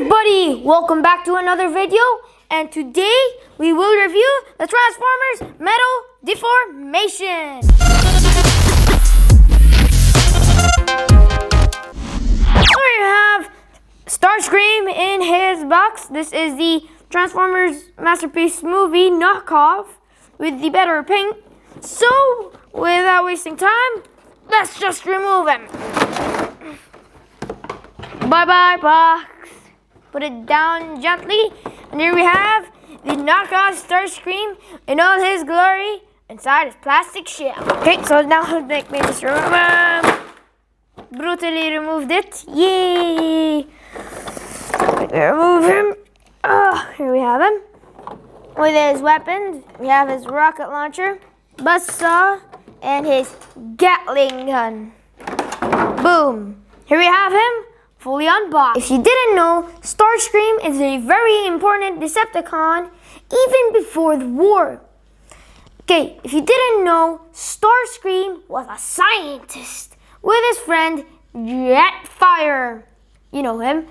everybody, welcome back to another video, and today we will review the Transformers Metal Deformation. Here you have Starscream in his box. This is the Transformers Masterpiece movie knockoff with the better paint. So, without wasting time, let's just remove him. Bye-bye, box. Put it down gently, and here we have the knockoff Starscream in all his glory inside his plastic shell. Okay, so now let me just remove him. Brutally removed it. Yay! Remove him. Here we have him. With his weapons, we have his rocket launcher, bassa, and his gatling gun. Boom. Here we have him. Fully unboxed. If you didn't know, Starscream is a very important Decepticon even before the war. Okay, if you didn't know, Starscream was a scientist with his friend Jetfire. You know him.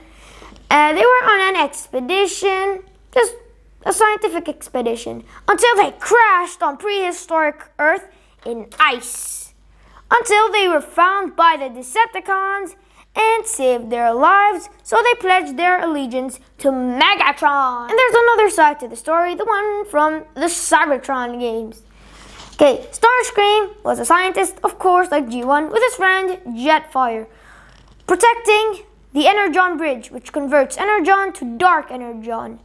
They were on an expedition, just a scientific expedition, until they crashed on prehistoric Earth in ice. Until they were found by the Decepticons and saved their lives, so they pledged their allegiance to Megatron. And there's another side to the story, the one from the Cybertron games. Okay, Starscream was a scientist, of course, like G1, with his friend Jetfire, protecting the energon bridge, which converts energon to dark energon,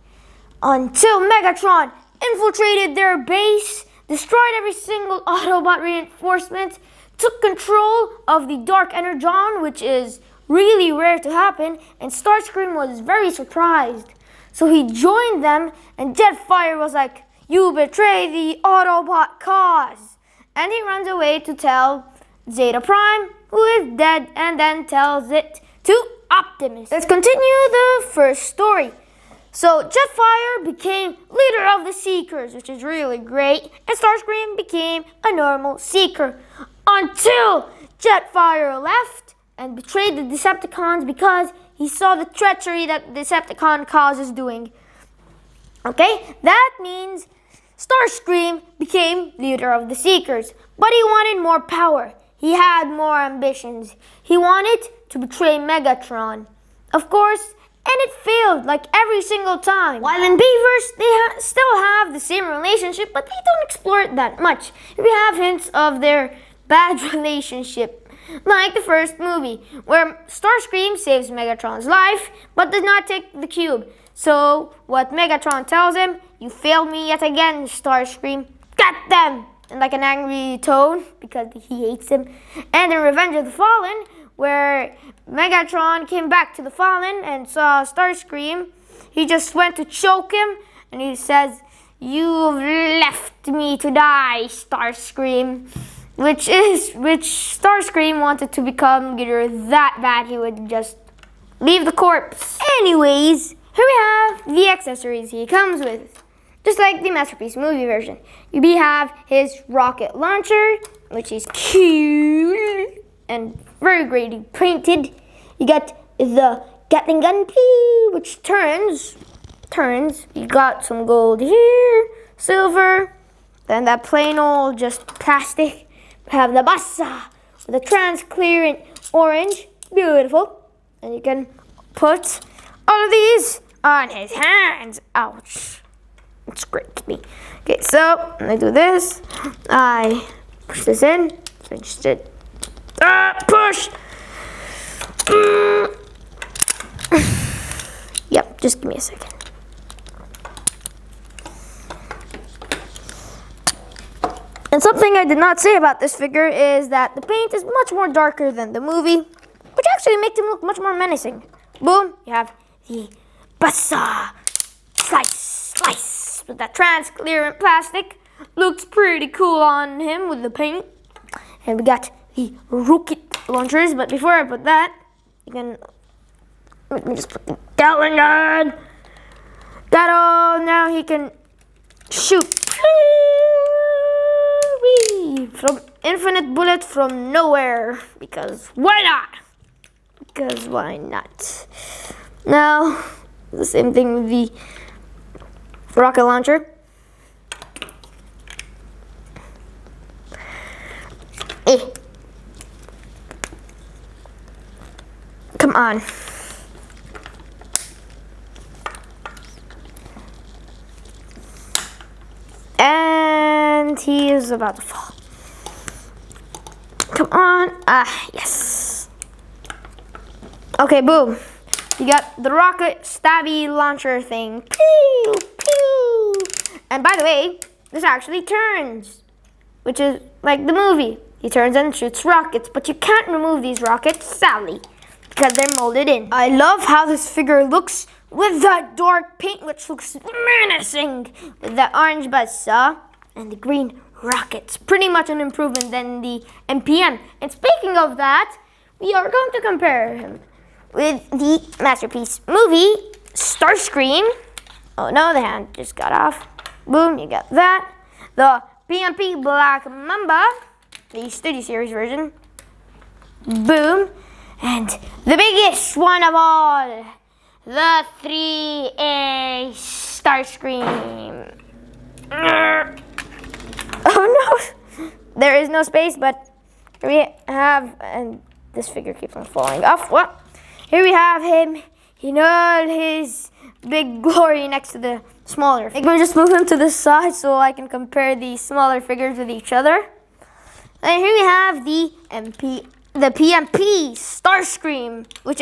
until Megatron infiltrated their base, destroyed every single Autobot reinforcement, took control of the dark energon, which is really rare to happen, and Starscream was very surprised. So he joined them, and Jetfire was like, "You betray the Autobot cause." And he runs away to tell Zeta Prime, who is dead, and then tells it to Optimism. Let's continue the first story. So Jetfire became leader of the Seekers, which is really great, and Starscream became a normal Seeker, until Jetfire left and betrayed the Decepticons because he saw the treachery that the Decepticon cause is doing. Okay, that means Starscream became leader of the Seekers, but he wanted more power. He had more ambitions. He wanted to betray Megatron, of course, and it failed like every single time. While in Beavers, they still have the same relationship, but they don't explore it that much. We have hints of their bad relationship, like the first movie, where Starscream saves Megatron's life, but does not take the cube. So, what Megatron tells him, "You failed me yet again, Starscream. Get them!" In like an angry tone, because he hates him. And in Revenge of the Fallen, where Megatron came back to the Fallen and saw Starscream, he just went to choke him, and he says, "You've left me to die, Starscream." Which Starscream wanted to become leader that bad he would just leave the corpse. Anyways, here we have the accessories he comes with. Just like the Masterpiece movie version. We have his rocket launcher, which is cute and very greatly painted. You got the gatling gun, which turns. You got some gold here, silver, then that plain old just plastic. We have the bassa with a transparent orange, beautiful. And you can put all of these on his hands. Ouch. It's great to me. Okay, so I do this. I push this in. So I just did. Push! Yep, just give me a second. And something I did not say about this figure is that the paint is much more darker than the movie, which actually makes him look much more menacing. Boom, you have the bassa. Slice. With that transparent plastic. Looks pretty cool on him with the paint. And we got the rocket launchers, but before I put that, you can, let me just put the gatling gun. Now he can shoot. From infinite bullet from nowhere, because why not? Now The same thing with the rocket launcher. Come on. And he is about to fall. Come on. Yes. Okay, boom. You got the rocket stabby launcher thing. Pew, pew. And by the way, this actually turns, which is like the movie. He turns and shoots rockets, but you can't remove these rockets, sadly, because they're molded in. I love how this figure looks with that dark paint, which looks menacing, with the orange bassa and the green rockets. Pretty much an improvement than the MPM. And speaking of that, we are going to compare him with the masterpiece movie, Starscream. Oh no, the hand just got off. Boom, you got that. The PMP Black Mamba, the Studio Series version. Boom. And the biggest one of all, the 3A Starscream. Oh no, there is no space, but here we have, and this figure keeps on falling off. Well, here we have him in all his big glory next to the smaller. I'm going to just move him to the side so I can compare the smaller figures with each other. And here we have the PMP Starscream, which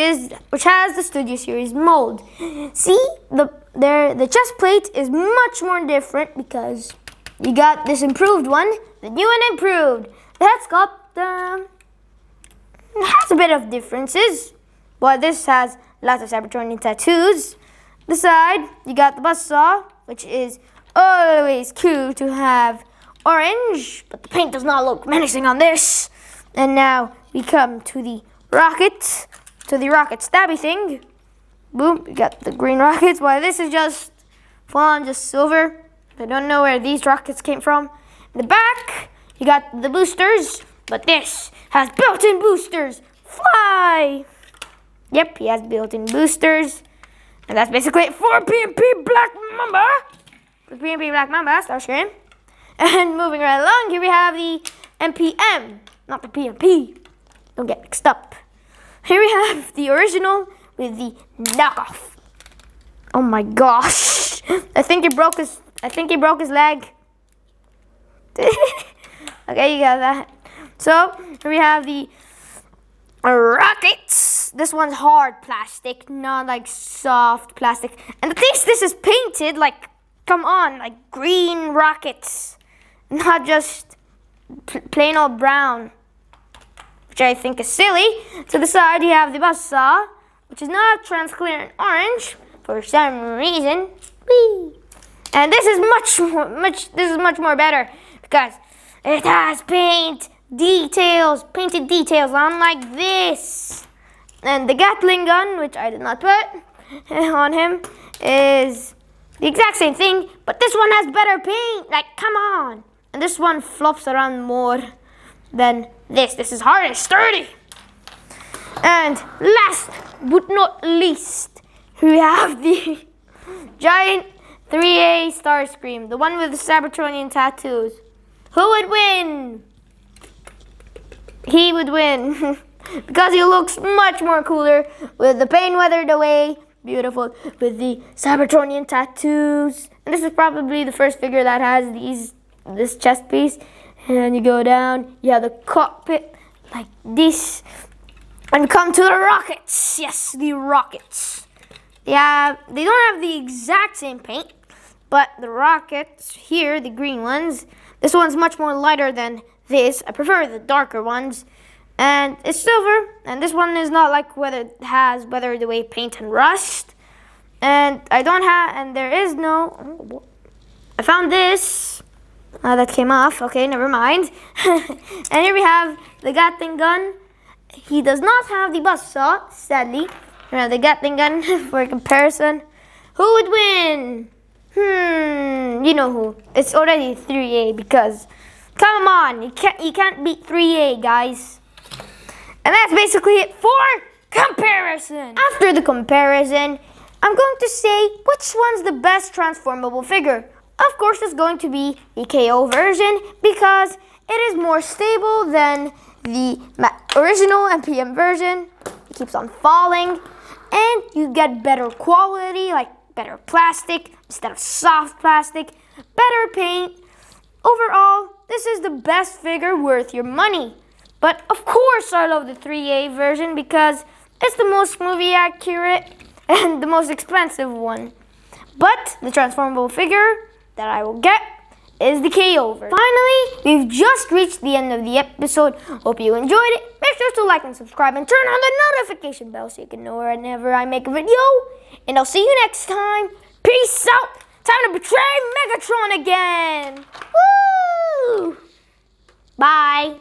has the Studio Series mold. See, the chest plate is much more different because you got this improved one, the new and improved. The head sculpt has a bit of differences, but this has lots of cybertron tattoos. The side, you got the buzzsaw, which is always cool to have orange, but the paint does not look menacing on this. And now we come to the rocket stabby thing. Boom, you got the green rockets. While this is just full on just silver. I don't know where these rockets came from. In the back, you got the boosters, but this has built-in boosters. Fly! Yep, he has built-in boosters. And that's basically it for PMP Black Mamba. PMP Black Mamba, Starscream. And moving right along, here we have the MPM, not the PMP. Don't get mixed up. Here we have the original with the knockoff. Oh my gosh. I think he broke his leg. Okay, you got that. So, here we have the rockets. This one's hard plastic, not like soft plastic. And at least this is painted like, come on, like green rockets. Not just plain old brown, which I think is silly. To the side, you have the bassa, which is not transparent orange for some reason. Whee! And this is much more better because it has painted details, unlike this. And the gatling gun, which I did not put on him, is the exact same thing, but this one has better paint. Like, come on. And this one flops around more than this. This is hard and sturdy. And last but not least, we have the giant 3A Starscream, the one with the Cybertronian tattoos. Who would win? He would win because he looks much more cooler with the paint weathered away, beautiful, with the Cybertronian tattoos. And this is probably the first figure that has this chest piece. And you go down, you have the cockpit like this, and come to the rockets. Yes, the rockets. Yeah, they don't have the exact same paint, but the rockets here, the green ones, this one's much more lighter than this. I prefer the darker ones, and it's silver. And this one is not like weathered away paint and rust. And there is no. I found this. That came off. Okay, never mind. And here we have the gatling gun. He does not have the buzzsaw, sadly. We have the gatling gun for comparison. Who would win? You know who. It's already 3A because, come on, you can't beat 3A, guys. And that's basically it for comparison. After the comparison, I'm going to say which one's the best transformable figure. Of course, it's going to be the KO version because it is more stable than the original MPM version. It keeps on falling, and you get better quality, like better plastic instead of soft plastic, better paint. Overall, this is the best figure worth your money. But of course, I love the 3A version because it's the most movie accurate and the most expensive one. But the transformable figure that I will get is the KO version. Finally, we've just reached the end of the episode. Hope you enjoyed it. Make sure to like and subscribe and turn on the notification bell so you can know whenever I make a video. And I'll see you next time. Peace out. Time to betray Megatron again. Woo! Bye.